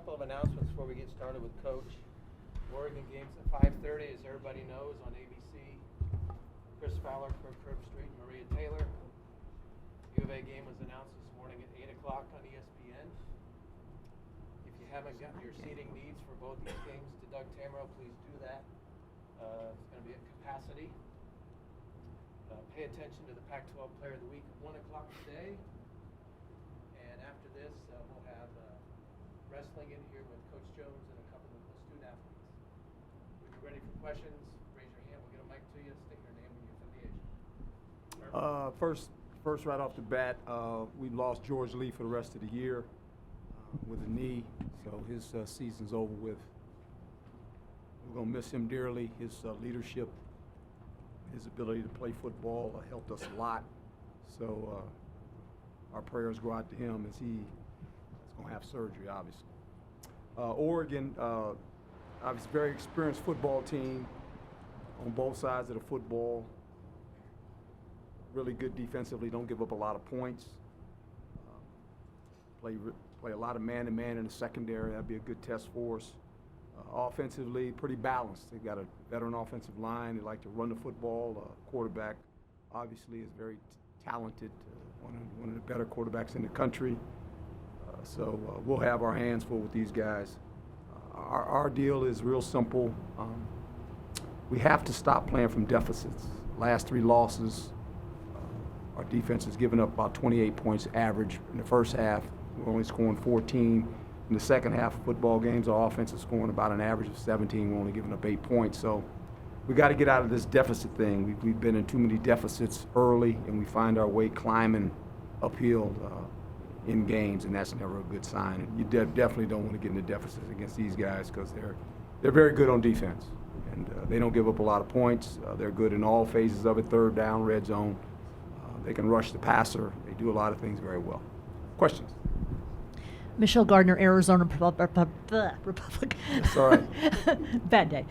couple of announcements before we get started with Coach. Oregon game's at 5:30, as everybody knows, on ABC. Chris Fowler, Kirk Herbstreit, Maria Taylor. U of A game was announced this morning at 8 o'clock on ESPN. If you haven't gotten your seating needs for both these games to Doug Tamero, please do that. It's going to be at capacity. Pay attention to the Pac-12 Player of the Week at 1 o'clock today. And after this, we'll have wrestling in here with Coach Jones and a couple of the student athletes. When you're ready for questions, raise your hand. We'll get a mic to you. State your name and your affiliation. First, right off the bat, we lost George Lee for the rest of the year with a knee, so his season's over with. We're going to miss him dearly. His leadership, his ability to play football helped us a lot. So our prayers go out to him as he's going to have surgery, obviously. Oregon, obviously very experienced football team on both sides of the football. Really good defensively, don't give up a lot of points. Play a lot of man-to-man in the secondary. That'd be a good test for us. Offensively, pretty balanced. They've got a veteran offensive line. They like to run the football. Quarterback, obviously, is very talented, one of the better quarterbacks in the country. So we'll have our hands full with these guys. Our deal is real simple. We have to stop playing from deficits. Last 3 losses, our defense has given up about 28 points average in the first half. We're only scoring 14. In the second half of football games, our offense is scoring about an average of 17. We're only giving up 8 points. So we got to get out of this deficit thing. We've been in too many deficits early, and we find our way climbing uphill in games, and that's never a good sign. And you definitely don't want to get into deficits against these guys because they're very good on defense, and they don't give up a lot of points. They're good in all phases of it, third down, red zone. They can rush the passer. They do a lot of things very well. Questions? Michelle Gardner, Arizona Republic. That's all right. Bad day.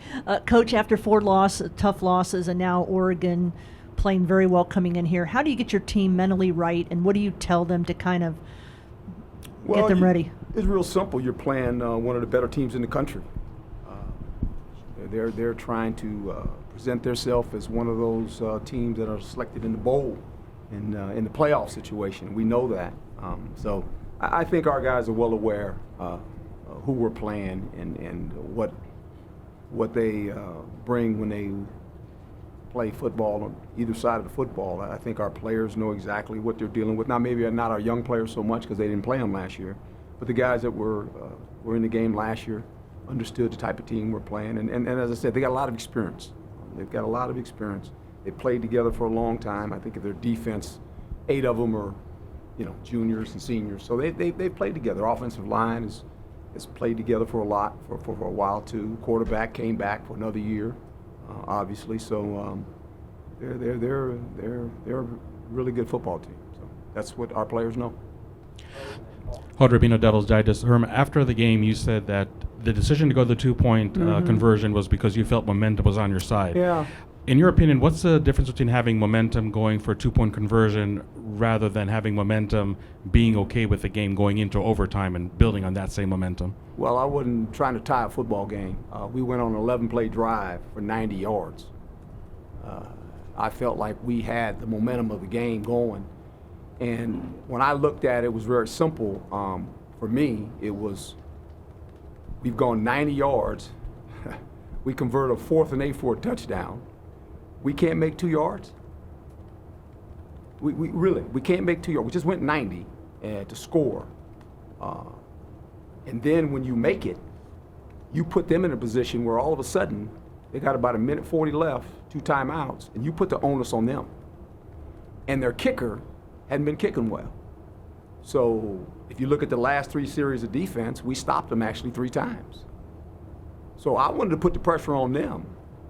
Coach, after 4 tough losses, and now Oregon playing very well coming in here, how do you get your team mentally right, and what do you tell them to kind of get them ready? It's real simple. You're playing one of the better teams in the country. They're trying to present themselves as one of those teams that are selected in the bowl in the playoff situation. We know that. So I think our guys are well aware who we're playing and what they bring when they play football on either side of the football. I think our players know exactly what they're dealing with. Now, maybe not our young players so much because they didn't play them last year, but the guys that were in the game last year understood the type of team we're playing. And as I said, they got a lot of experience. They've got a lot of experience. They played together for a long time. I think of their defense, 8 of them are juniors and seniors. So they've played together. Offensive line has played together for a while too. Quarterback came back for another year, obviously. So they're a really good football team. So that's what our players know. Hod Rabino, Devil's Digest. Herm, after the game, you said that the decision to go the 2-point conversion was because you felt momentum was on your side. Yeah. In your opinion, what's the difference between having momentum going for a 2-point conversion rather than having momentum being okay with the game going into overtime and building on that same momentum? Well, I wasn't trying to tie a football game. We went on an 11-play drive for 90 yards. I felt like we had the momentum of the game going. And when I looked at it, it was very simple. For me, it was we've gone 90 yards. We converted a 4th and 8 for a touchdown. We can't make 2 yards. We can't make 2 yards. We just went 90 to score. And then when you make it, you put them in a position where all of a sudden they got about 1:40 left, 2 timeouts, and you put the onus on them. And their kicker hadn't been kicking well. So if you look at the last 3 series of defense, we stopped them actually 3 times. So I wanted to put the pressure on them.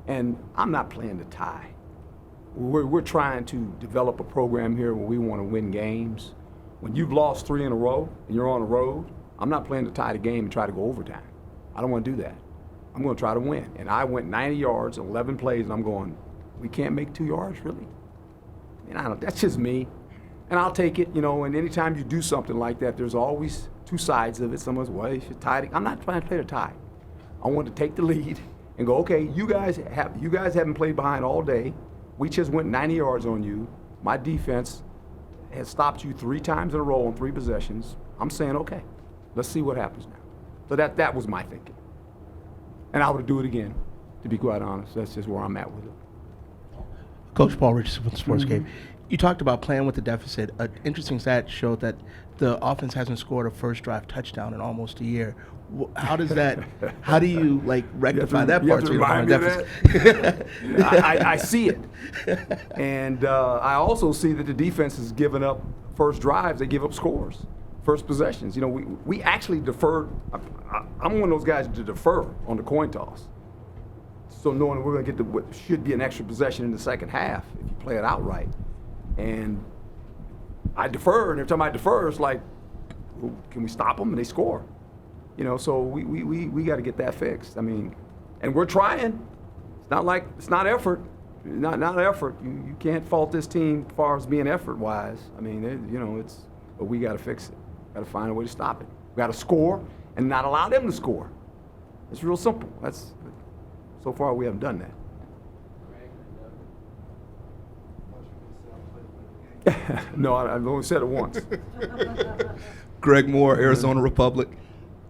And I'm not playing to tie. We're trying to develop a program here where we want to win games. When you've lost 3 in a row and you're on the road, I'm not playing to tie the game and try to go overtime. I don't want to do that. I'm going to try to win. And I went 90 yards, 11 plays, and I'm going, we can't make 2 yards, really? And that's just me. And I'll take it, and anytime you do something like that, there's always two sides of it. Someone's, well, you should tie it. I'm not trying to play the tie. I want to take the lead and go, okay, you guys haven't played behind all day. We just went 90 yards on you. My defense has stopped you 3 times in a row on 3 possessions. I'm saying, okay, let's see what happens now. So that was my thinking. And I would do it again, to be quite honest. That's just where I'm at with it. Coach Paul Richardson from the Sports Game. You talked about playing with the deficit. An interesting stat showed that the offense hasn't scored a first drive touchdown in almost a year. How does that? How do you rectify that part? You have to remind me of that. I see it, and I also see that the defense has given up first drives. They give up scores, first possessions. You know, we actually deferred. I'm one of those guys to defer on the coin toss. So knowing we're going to get what should be an extra possession in the second half if you play it out right, and I defer, and every time I defer, it's like, well, can we stop them? And they score. You know, so we got to get that fixed. I mean, and we're trying. It's not effort. Not effort. You can't fault this team as far as being effort-wise. I mean, but we got to fix it. Got to find a way to stop it. We got to score and not allow them to score. It's real simple. So far we haven't done that. No, I've only said it once. Greg Moore, Arizona Republic.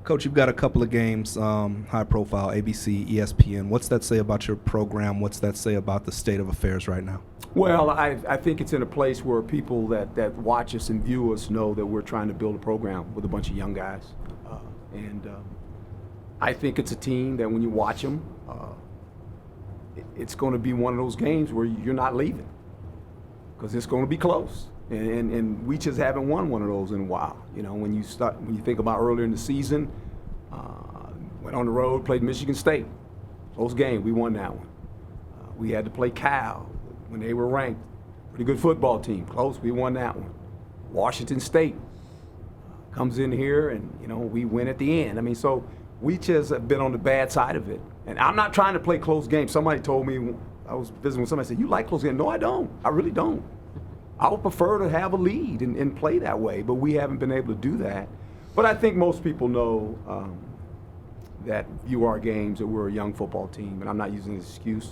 Coach, you've got a couple of games, high profile, ABC, ESPN. What's that say about your program? What's that say about the state of affairs right now? Well, I think it's in a place where people that watch us and view us know that we're trying to build a program with a bunch of young guys. And I think it's a team that when you watch them, it's going to be one of those games where you're not leaving because it's going to be close. And we just haven't won one of those in a while. You know, when you think about earlier in the season, went on the road, played Michigan State. Close game, we won that one. We had to play Cal when they were ranked. Pretty good football team, close, we won that one. Washington State comes in here and, we win at the end. I mean, so we just have been on the bad side of it. And I'm not trying to play close games. Somebody told me, I was visiting with somebody, said, you like close games? No, I don't. I really don't. I would prefer to have a lead and play that way, but we haven't been able to do that. But I think most people know that view our games that we're a young football team, and I'm not using an excuse.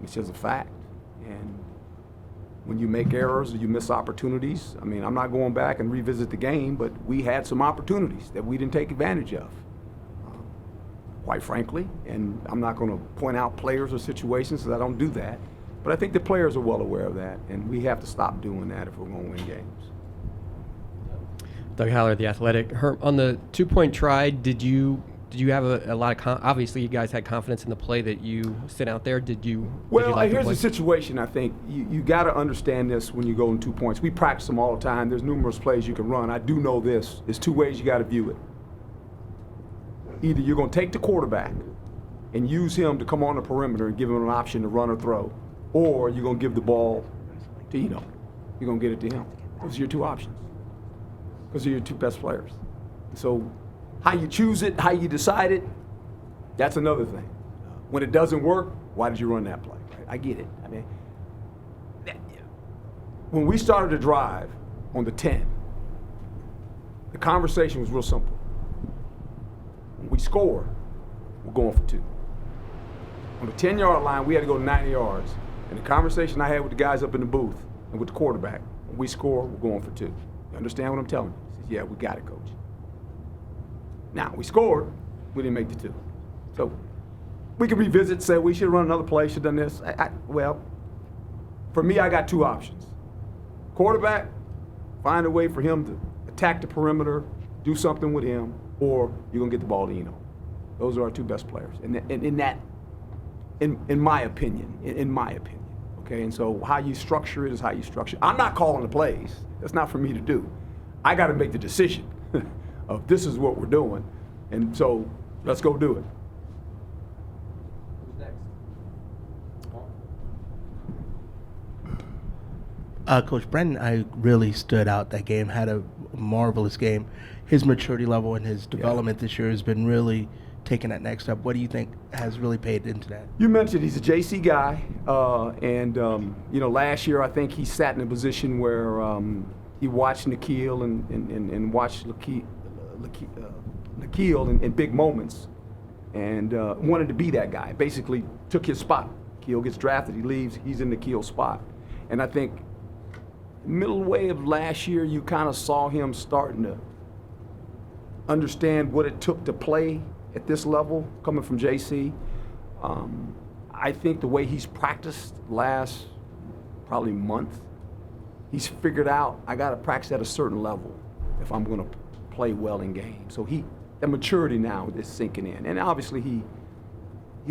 It's just a fact. And when you make errors or you miss opportunities, I mean, I'm not going back and revisit the game, but we had some opportunities that we didn't take advantage of, quite frankly. And I'm not going to point out players or situations because I don't do that. But I think the players are well aware of that, and we have to stop doing that if we're going to win games. Doug Haller, The Athletic. Herm, on the two-point try, did you have a lot of obviously you guys had confidence in the play that you sent out there? Well, here's the situation. I think you got to understand this when you go in 2 points. We practice them all the time. There's numerous plays you can run. I do know this. There's 2 ways you got to view it. Either you're going to take the quarterback and use him to come on the perimeter and give him an option to run or throw, or you're going to give the ball to Eno. You're going to get it to him. Those are your 2 options because they're your 2 best players. So how you choose it, how you decide it, that's another thing. When it doesn't work, why did you run that play? Right? I get it. I mean, when we started to drive on the 10, the conversation was real simple. When we score, we're going for 2. On the 10-yard line, we had to go 90 yards. And the conversation I had with the guys up in the booth and with the quarterback, when we score, we're going for 2. You understand what I'm telling you? He says, yeah, we got it, Coach. Now, we scored, we didn't make the 2. So we can revisit and say we should run another play, should have done this. Well, for me, I got 2 options. Quarterback, find a way for him to attack the perimeter, do something with him, or you're going to get the ball to Eno. Those are our 2 best players. In my opinion, okay? And so how you structure it is how you structure it. I'm not calling the plays. That's not for me to do. I got to make the decision of this is what we're doing, and so let's go do it. Who's next? Coach Brendan, I really stood out that game, had a marvelous game. His maturity level and his development this year has been really taking that next step. What do you think has really paid into that? You mentioned he's a JC guy, and last year I think he sat in a position where he watched Nikhil and watched Nikhil in big moments, and wanted to be that guy. Basically took his spot. Nikhil gets drafted, he leaves, he's in Nikhil's spot. And I think middle way of last year, you kind of saw him starting to understand what it took to play at this level, coming from JC. I think the way he's practiced last probably month, he's figured out I got to practice at a certain level if I'm going to play well in games. So that maturity now is sinking in, and obviously he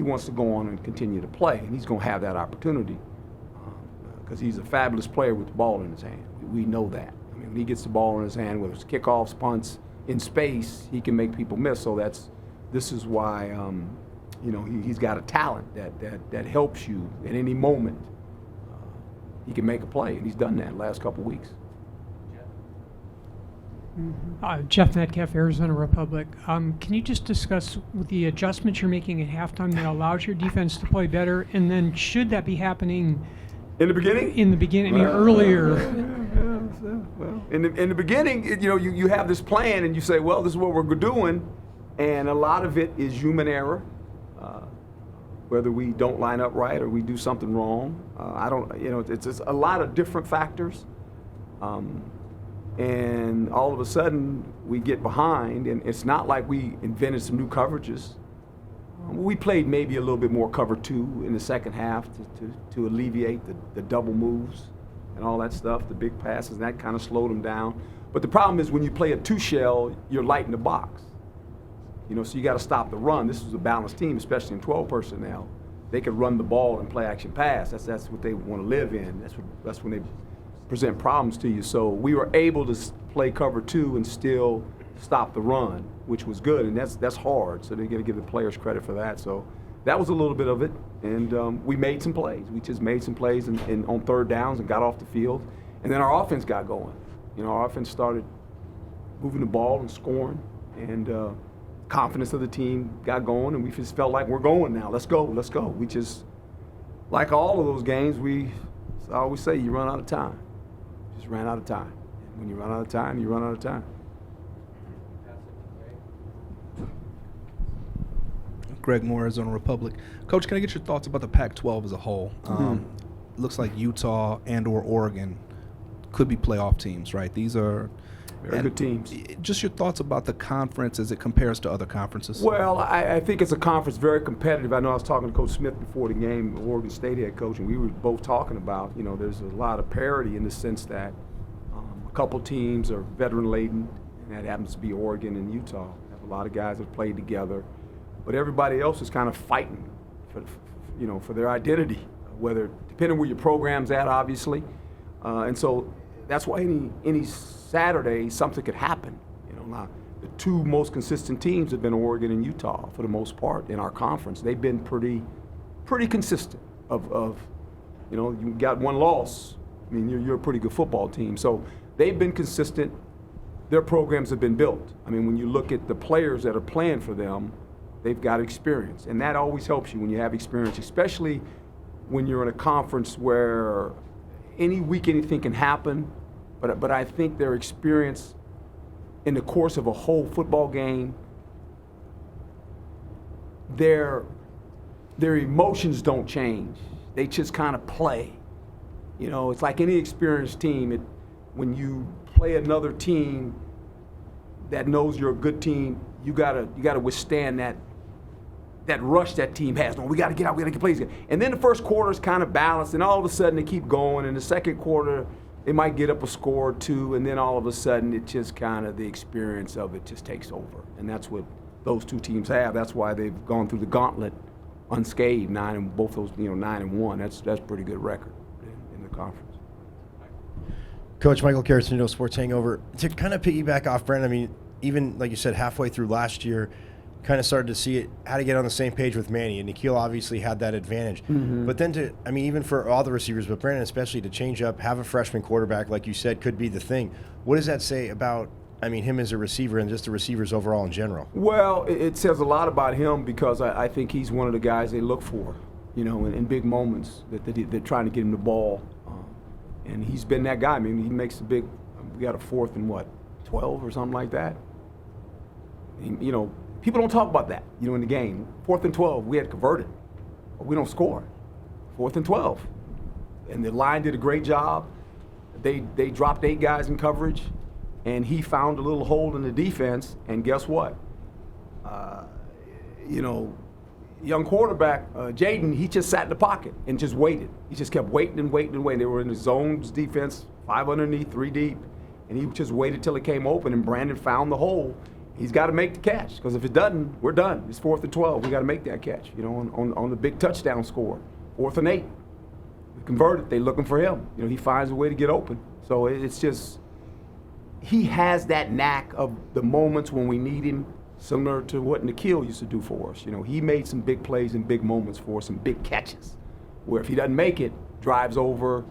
wants to go on and continue to play, and he's going to have that opportunity because he's a fabulous player with the ball in his hand. We know that. I mean, when he gets the ball in his hand, whether it's kickoffs, punts, in space, he can make people miss. So this is why he's got a talent that helps you at any moment. He can make a play, and he's done that the last couple of weeks. Jeff Metcalf, Arizona Republic. Can you just discuss the adjustments you're making at halftime that allows your defense to play better, and then should that be happening in the beginning? In the beginning, I mean earlier. Well, in the beginning, you have this plan, and you say, well, this is what we're doing, and a lot of it is human error. Whether we don't line up right or we do something wrong, it's a lot of different factors. And all of a sudden, we get behind, and it's not like we invented some new coverages. We played maybe a little bit more cover 2 in the second half to alleviate the double moves and all that stuff, the big passes, and that kind of slowed them down. But the problem is when you play a 2-shell, you're light in the box. So you got to stop the run. This is a balanced team, especially in 12 personnel. They could run the ball and play action pass. That's what they want to live in. That's when they present problems to you. So we were able to play cover 2 and still stop the run, which was good, and that's hard. So they got to give the players credit for that. So that was a little bit of it, and we made some plays. We just made some plays on third downs and got off the field, and then our offense got going. Our offense started moving the ball and scoring, and confidence of the team got going, and we just felt like we're going now. Let's go. We just, like all of those games, I always say you run out of time. Just ran out of time. When you run out of time, you run out of time. Greg Moore, Arizona Republic. Coach, can I get your thoughts about the Pac-12 as a whole? Looks like Utah and/or Oregon could be playoff teams, right? These are very good teams. Just your thoughts about the conference as it compares to other conferences. Well, I think it's a conference very competitive. I know I was talking to Coach Smith before the game, Oregon State head coach, and we were both talking about, there's a lot of parity in the sense that a couple teams are veteran-laden, and that happens to be Oregon and Utah. They have a lot of guys that have played together, but everybody else is kind of fighting for their identity, depending where your program's at, obviously. And so that's why any Saturday something could happen. Now the 2 most consistent teams have been Oregon and Utah for the most part in our conference. They've been pretty consistent. You got 1 loss. I mean, you're a pretty good football team. So they've been consistent. Their programs have been built. I mean, when you look at the players that are playing for them, they've got experience, and that always helps you when you have experience, especially when you're in a conference where any week anything can happen. But I think their experience in the course of a whole football game, their emotions don't change. They just kind of play. It's like any experienced team. When you play another team that knows you're a good team, you gotta withstand that rush that team has. No, we gotta get out. We gotta get plays. And then the first quarter is kind of balanced, and all of a sudden they keep going. In the second quarter, they might get up a score or 2, and then all of a sudden it just kind of the experience of it just takes over. And that's what those 2 teams have. That's why they've gone through the gauntlet unscathed, 9 and both those 9-1. That's pretty good record in the conference. Coach Michael Carrasino, Sports Hangover. To kind of piggyback off Brent, I mean, even like you said, halfway through last year, kind of started to see how to get on the same page with Manny, and Nikhil obviously had that advantage. But then even for all the receivers, but Brandon especially, to change up, have a freshman quarterback, like you said, could be the thing. What does that say about, him as a receiver and just the receivers overall in general? Well, it says a lot about him because I think he's one of the guys they look for, in big moments that they're trying to get him the ball. And he's been that guy. I mean, he makes the big, we got a 4th and 12 or something like that. You know, people don't talk about that, you know, in the game. 4th and 12, we had converted. We don't score. 4th and 12. And the line did a great job. They dropped 8 guys in coverage, and he found a little hole in the defense, and guess what? You know, young quarterback, Jaden, he just sat in the pocket and just waited. He just kept waiting and waiting and waiting. They were in the zones defense, 5 underneath, 3 deep, and he just waited till it came open, and Brandon found the hole. He's got to make the catch, because if it doesn't, we're done. It's 4th and 12. We got to make that catch, you know, on the big touchdown score. 4th and 8. We converted. They're looking for him. You know, he finds a way to get open. So it's just, he has that knack of the moments when we need him, similar to what Nikhil used to do for us. You know, he made some big plays and big moments for us, some big catches, where if he doesn't make it, drives over,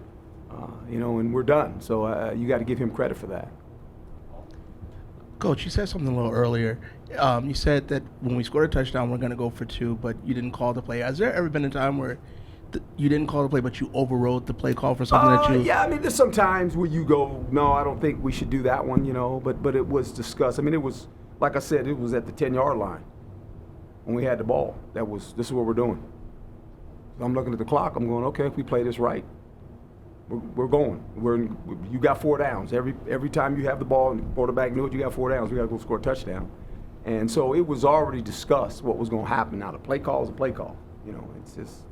you know, and we're done. So you got to give him credit for that. Coach, you said something a little earlier. You said that when we scored a touchdown, we're going to go for 2, but you didn't call the play. Has there ever been a time where you didn't call the play, but you overrode the play call for something that you... Yeah, I mean, there's some times where you go, no, I don't think we should do that one, you know, but it was discussed. I mean, it was, like I said, it was at the 10-yard line when we had the ball. This is what we're doing. So I'm looking at the clock. I'm going, okay, if we play this right, we're going. You got 4 downs. Every time you have the ball and the quarterback knew it, you got 4 downs. We got to go score a touchdown. And so it was already discussed what was going to happen. Now, the play call is a play call. You know, it's just,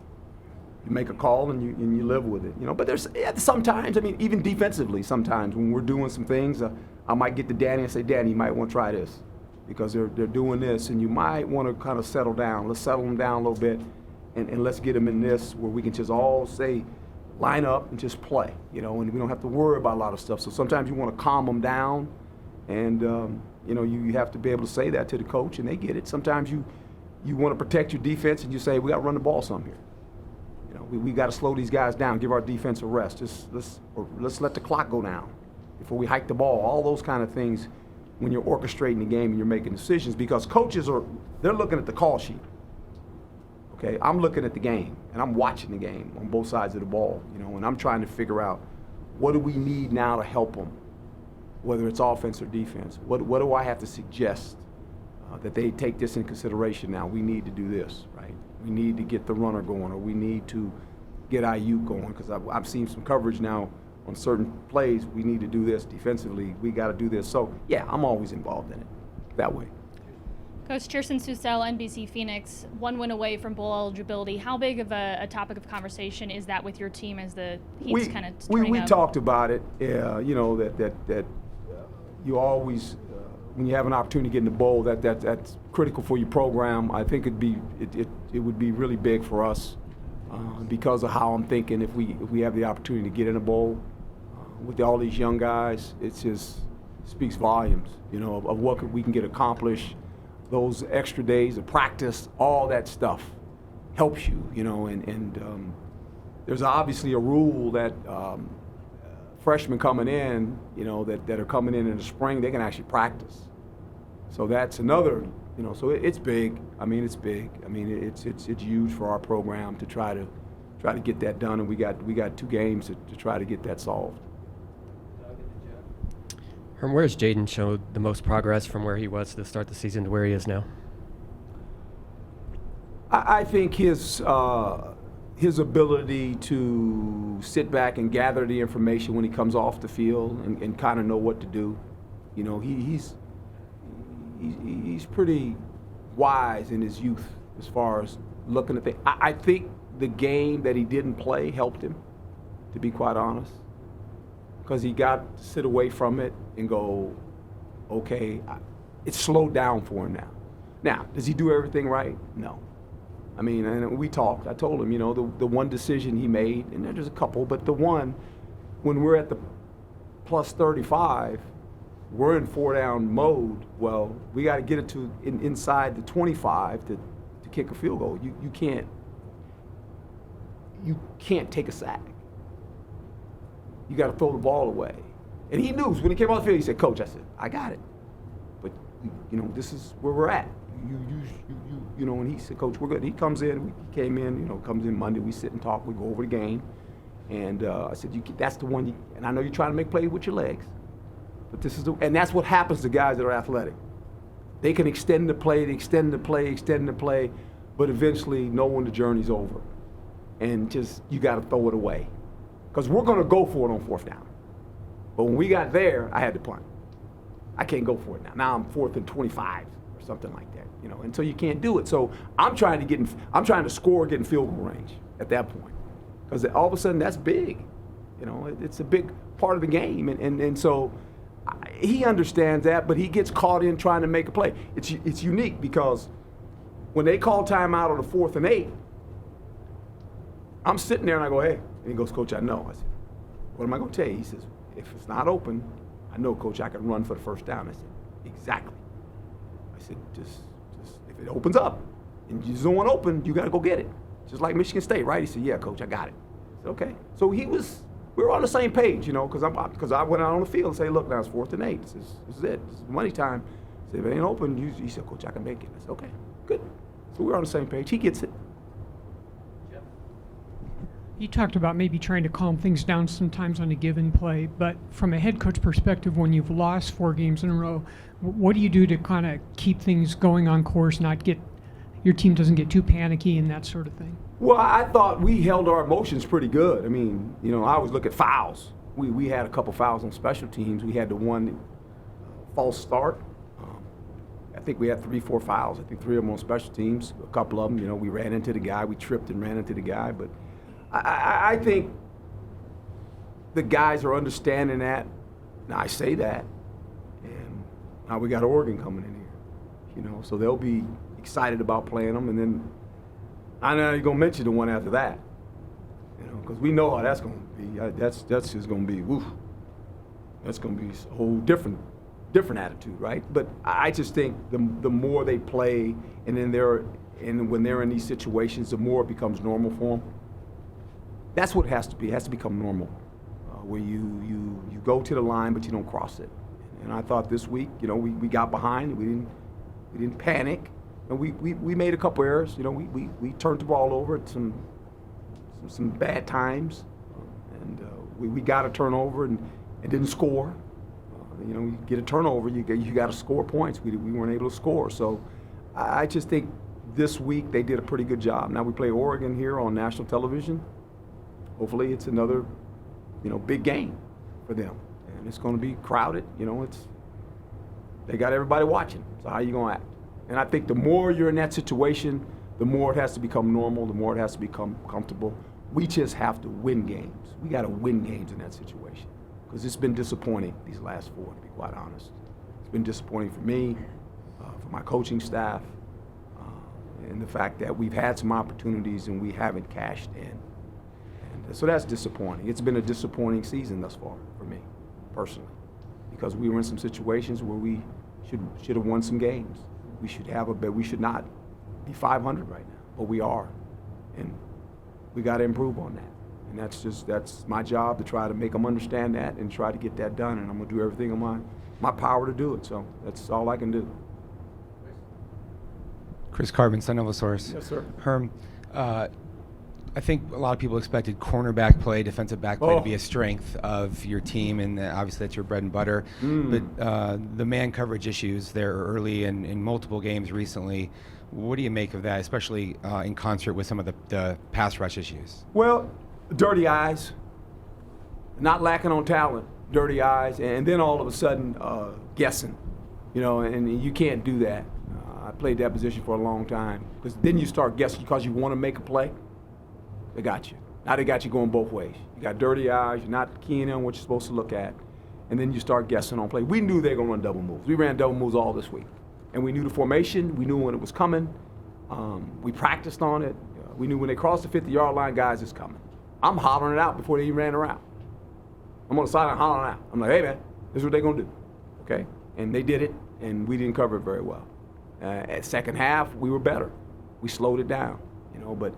you make a call and you live with it. You know, but there's sometimes, I mean, even defensively, sometimes when we're doing some things, I might get to Danny and say, Danny, you might want to try this, because they're doing this, and you might want to kind of settle down. Let's settle them down a little bit, and let's get them in this where we can just all say, line up and just play, you know, and we don't have to worry about a lot of stuff. So sometimes you want to calm them down, and you know, you have to be able to say that to the coach, and they get it. Sometimes you want to protect your defense, and you say, we got to run the ball some here. You know, we got to slow these guys down, give our defense a rest. Let's let the clock go down before we hike the ball. All those kind of things when you're orchestrating the game and you're making decisions, because coaches they're looking at the call sheet. Okay, I'm looking at the game, and I'm watching the game on both sides of the ball, you know, and I'm trying to figure out, what do we need now to help them, whether it's offense or defense? What do I have to suggest that they take this in consideration now? We need to do this, right? We need to get the runner going, or we need to get IU going, because I've seen some coverage now on certain plays. We need to do this defensively. We got to do this. So, yeah, I'm always involved in it that way. Coach Chirson Susel, NBC Phoenix, 1 win away from bowl eligibility. How big of a topic of conversation is that with your team as the heat's kind of turning we up? talked about it. You know, that you always, when you have an opportunity to get in the bowl, that's critical for your program. I think it would be really big for us because of how I'm thinking. If we have the opportunity to get in a bowl with all these young guys, it just speaks volumes, you know, of what we can get accomplished. Those extra days of practice, all that stuff helps you, you know, and there's obviously a rule that freshmen coming in, you know, that are coming in the spring, they can actually practice. So that's another, you know, so it's big. I mean, it's big. I mean, it's huge for our program to try to get that done, and we got 2 games to try to get that solved. Herm, where has Jaden showed the most progress from where he was to start the season to where he is now? I think his ability to sit back and gather the information when he comes off the field and kind of know what to do. You know, he's pretty wise in his youth as far as looking at things. I think the game that he didn't play helped him, to be quite honest, because he got to sit away from it and go, okay, it's slowed down for him now. Now, does he do everything right? No. I mean, and we talked. I told him, you know, the one decision he made, and there's a couple, but the one, when we're at the plus 35, we're in 4-down mode. Well, we got to get it to inside the 25 to kick a field goal. You can't take a sack. You got to throw the ball away. And he knew when he came off the field. He said, "Coach," I said, "I got it, but you know, this is where we're at. You know." And he said, "Coach, we're good." He comes in. He came in. You know, comes in Monday. We sit and talk. We go over the game. And I said, "That's the one." And I know you're trying to make plays with your legs, but this is and that's what happens to guys that are athletic. They can extend the play, extend the play, but eventually know when the journey's over. And just, you got to throw it away. Because we're going to go for it on fourth down. But when we got there, I had to punt. I can't go for it now. Now I'm 4th and 25 or something like that, and so you can't do it. So I'm trying to score, get in field goal range at that point. Because all of a sudden, that's big. It's a big part of the game. And so he understands that, but he gets caught in trying to make a play. It's unique because when they call timeout on the 4th and 8, I'm sitting there and I go, hey. And he goes, Coach, I know. I said, what am I going to tell you? He says, if it's not open, I know, Coach, I can run for the first down. I said, exactly. I said, just if it opens up and you just don't want to open, you got to go get it. Just like Michigan State, right? He said, yeah, Coach, I got it. I said, okay. So we were on the same page, because I went out on the field and said, look, now it's 4th and 8. This is it. This is money time. I said, if it ain't open, he said, Coach, I can make it. I said, okay, good. So we're on the same page. He gets it. You talked about maybe trying to calm things down sometimes on a given play, but from a head coach perspective, when you've lost 4 games in a row, what do you do to kind of keep things going on course, your team doesn't get too panicky and that sort of thing? Well, I thought we held our emotions pretty good. I mean, I always look at fouls. We had a couple fouls on special teams. We had the one false start. I think we had 3-4 fouls. I think 3 of them on special teams. A couple of them, we ran into the guy. We tripped and ran into the guy, but I think the guys are understanding that. Now, I say that, and now we got Oregon coming in here, so they'll be excited about playing them. And then I know you're going to mention the one after that, because we know how that's going to be. That's just going to be, woof. That's going to be a whole different attitude, right? But I just think the more they play, and when they're in these situations, the more it becomes normal for them. That's what it has to be. It has to become normal, where you go to the line, but you don't cross it. And I thought this week, we got behind. We didn't panic, and we made a couple errors. We turned the ball over at some bad times, and we got a turnover and didn't score. You get a turnover, you got to score points. We weren't able to score. So I just think this week they did a pretty good job. Now we play Oregon here on national television. Hopefully it's another, big game for them. And it's going to be crowded. They got everybody watching. So how are you going to act? And I think the more you're in that situation, the more it has to become normal, the more it has to become comfortable. We just have to win games. We got to win games in that situation. Because it's been disappointing these last 4, to be quite honest. It's been disappointing for me, for my coaching staff, and the fact that we've had some opportunities and we haven't cashed in. So that's disappointing. It's been a disappointing season thus far for me, personally, because we were in some situations where we should have won some games. We should not be 500 right now, but we are, and we got to improve on that. And that's my job, to try to make them understand that and try to get that done. And I'm gonna do everything in my power to do it. So that's all I can do. Chris Carbon, Sun Nova Source. Yes, sir. Herm, I think a lot of people expected cornerback play, defensive back play to be a strength of your team, and obviously that's your bread and butter. But the man coverage issues there early and in multiple games recently, what do you make of that, especially in concert with some of the pass rush issues? Well, dirty eyes, not lacking on talent, dirty eyes, and then all of a sudden guessing, and you can't do that. I played that position for a long time, because then you start guessing because you want to make a play. They got you. Now they got you going both ways. You got dirty eyes, you're not keying in what you're supposed to look at, and then you start guessing on play. We knew they were going to run double moves. We ran double moves all this week. And we knew the formation. We knew when it was coming. We practiced on it. We knew when they crossed the 50-yard line, guys, it's coming. I'm hollering it out before they even ran around. I'm on the sideline hollering out. I'm like, hey, man, this is what they're going to do. Okay? And they did it, and we didn't cover it very well. At second half, we were better. We slowed it down, but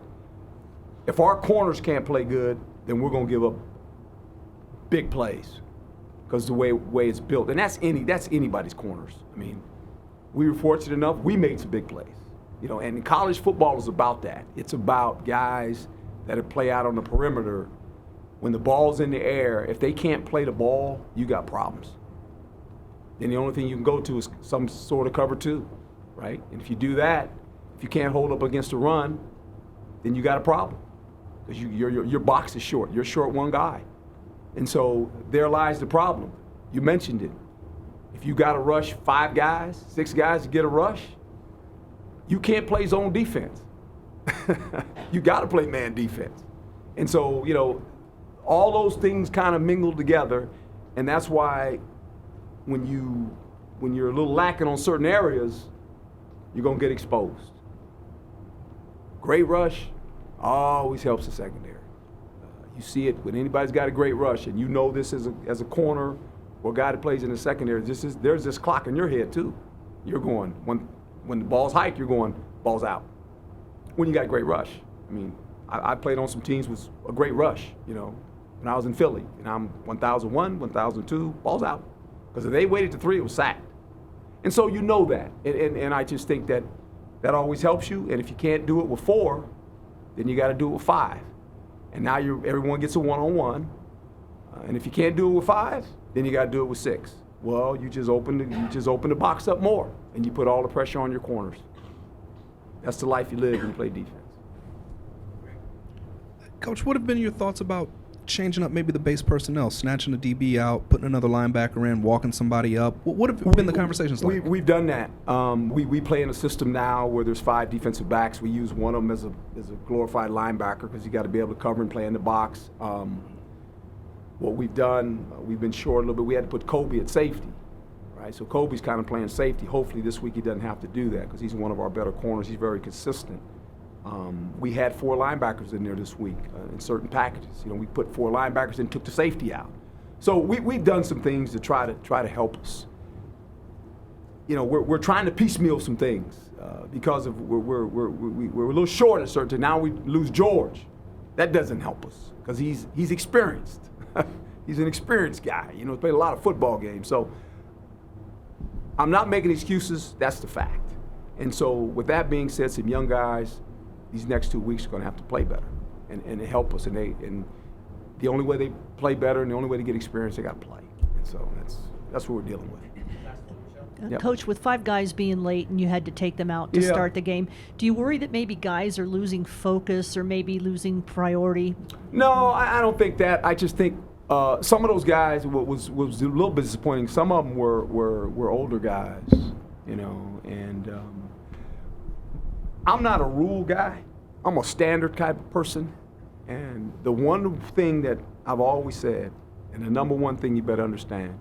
if our corners can't play good, then we're going to give up big plays, because the way it's built. And that's anybody's corners. I mean, we were fortunate enough, we made some big plays. And college football is about that. It's about guys that play out on the perimeter. When the ball's in the air, if they can't play the ball, you got problems. then the only thing you can go to is some sort of cover 2, right? And if you do that, if you can't hold up against a run, then you got a problem because your box is short. You're short one guy. And so there lies the problem. You mentioned it. If you got to rush 5 guys, 6 guys to get a rush, you can't play zone defense. You got to play man defense. And so, you know, all those things kind of mingle together, and that's why when you're a little lacking on certain areas, you're going to get exposed. Great rush always helps the secondary. You see it when anybody's got a great rush, and you know this as a corner or a guy that plays in the secondary. There's this clock in your head too. You're going when the ball's hiked, you're going ball's out. When you got a great rush, I mean, I played on some teams with a great rush. You know, when I was in Philly, and I'm 1001, 1002, ball's out, because if they waited to 3, it was sacked. And so you know that, and I just think that always helps you. And if you can't do it with 4, then you got to do it with 5. And now everyone gets a one-on-one. And if you can't do it with 5, then you got to do it with 6. Well, you just open the box up more, and you put all the pressure on your corners. That's the life you live when you play defense. Coach, what have been your thoughts about changing up maybe the base personnel, snatching the DB out, putting another linebacker in, walking somebody up? What have been the conversations like? We've done that. We play in a system now where there's 5 defensive backs. We use one of them as a glorified linebacker because you got to be able to cover and play in the box. What we've done, we've been short a little bit. We had to put Kobe at safety, right? So Kobe's kind of playing safety. Hopefully this week he doesn't have to do that because he's one of our better corners. He's very consistent. We had 4 linebackers in there this week in certain packages. You know, we put 4 linebackers and took the safety out. So we've done some things to try to help us. You know, we're trying to piecemeal some things because of we're a little short at certain. Now we lose George. That doesn't help us because he's experienced. He's an experienced guy. You know, he's played a lot of football games. So I'm not making excuses. That's the fact. And so with that being said, some young guys, these next 2 weeks are going to have to play better and help us. And the only way they play better and the only way to get experience, they got to play. And so that's what we're dealing with. Yep. Coach, with 5 guys being late and you had to take them out to start the game, do you worry that maybe guys are losing focus or maybe losing priority? No, I don't think that. I just think some of those guys was a little bit disappointing. Some of them were older guys, you know, and I'm not a rule guy. I'm a standard type of person. And the one thing that I've always said, and the number one thing you better understand,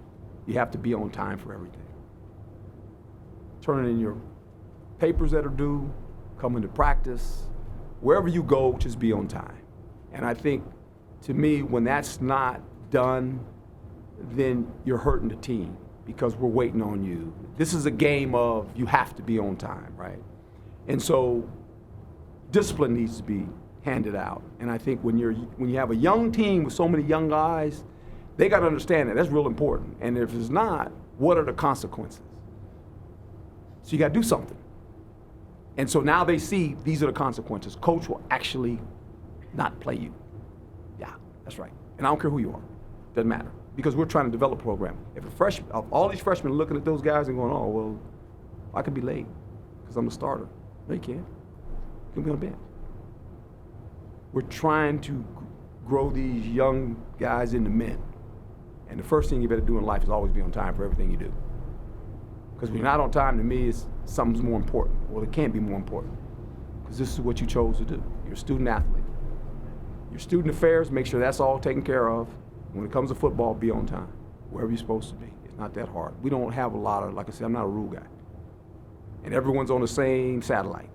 you have to be on time for everything. Turn in your papers that are due, come into practice. Wherever you go, just be on time. And I think, to me, when that's not done, then you're hurting the team because we're waiting on you. This is a game of you have to be on time, right? And so discipline needs to be handed out. And I think when you have a young team with so many young guys, they got to understand that. That's real important. And if it's not, what are the consequences? So you got to do something. And so now they see these are the consequences. Coach will actually not play you. Yeah, that's right. And I don't care who you are. Doesn't matter. Because we're trying to develop a program. If all these freshmen are looking at those guys and going, oh, well, I could be late because I'm the starter. No, you can't. You can be on the bench. We're trying to grow these young guys into men. And the first thing you better do in life is always be on time for everything you do. Because when you're not on time, to me, something's more important. Well, it can't be more important. Because this is what you chose to do. You're a student athlete. Your student affairs, make sure that's all taken care of. When it comes to football, be on time. Wherever you're supposed to be. It's not that hard. We don't have a lot of, like I said, I'm not a rule guy. And everyone's on the same satellite.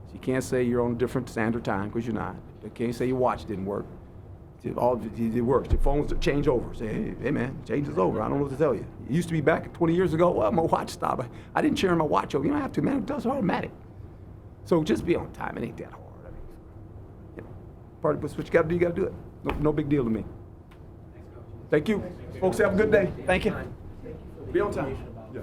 So you can't say you're on a different standard time, because you're not. You can't say your watch didn't work. It works. Your phones change over. Say, hey man, change is over. I don't know what to tell you. It used to be back 20 years ago, well, my watch stopped. I didn't turn my watch over. You don't have to, man. It does automatic. So just be on time. It ain't that hard. I mean, you know, part of what you got to do, you got to do it. No big deal to me. Thank you. Folks, have a good day. Thank you. Be on time. Yeah.